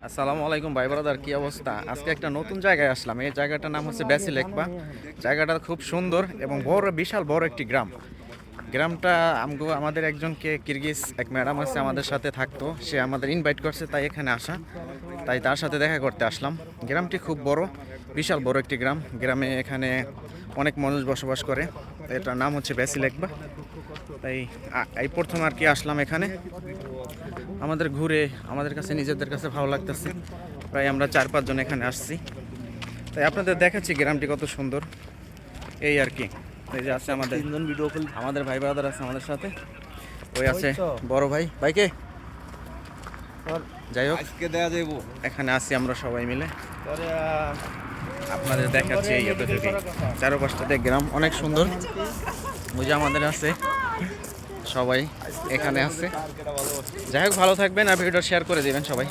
আসসালামু আলাইকুম ভাই ব্রাদার, কি অবস্থা? আজকে একটা নতুন জায়গায় আসলাম। এই জায়গাটার নাম হচ্ছে ব্যাসিলেকবা। জায়গাটা খুব সুন্দর এবং বড়, বিশাল বড় একটি গ্রাম। গ্রামটা আমাদের একজনকে কিরগিজ এক ম্যাডাম আছে আমাদের সাথে থাকতো, সে আমাদের ইনভাইট করছে, তাই এখানে আসা, তাই তার সাথে দেখা করতে আসলাম। গ্রামটি খুব বড়, বিশাল বড় একটি গ্রাম। গ্রামে এখানে অনেক মানুষ বসবাস করে। এটার নাম হচ্ছে ব্যাসিলেকবা। তাই এই প্রথম আর কি আসলাম এখানে। আমাদের ঘুরে আমাদের কাছে নিজেদের কাছে ভালো লাগতেছে। প্রায় আমরা 4-5 জন এখানে আসছি, তাই আপনাদের দেখাচ্ছি গ্রামটি কত সুন্দর। এই আর কি, এই যে আছে আমাদের ভাই ব্রাদার আছে আমাদের সাথে। ওই আছে বড় ভাই, ভাইকে যাই হোক এখানে আসি আমরা সবাই মিলে। আপনাদের দেখাচ্ছি এই এতটুকু চারপাশটাতে গ্রাম অনেক সুন্দর। ওই যে আমাদের আছে সবাই এখানে আছে। যাই হোক, ভালো থাকবেন আর ভিডিওটা শেয়ার করে দিবেন সবাই।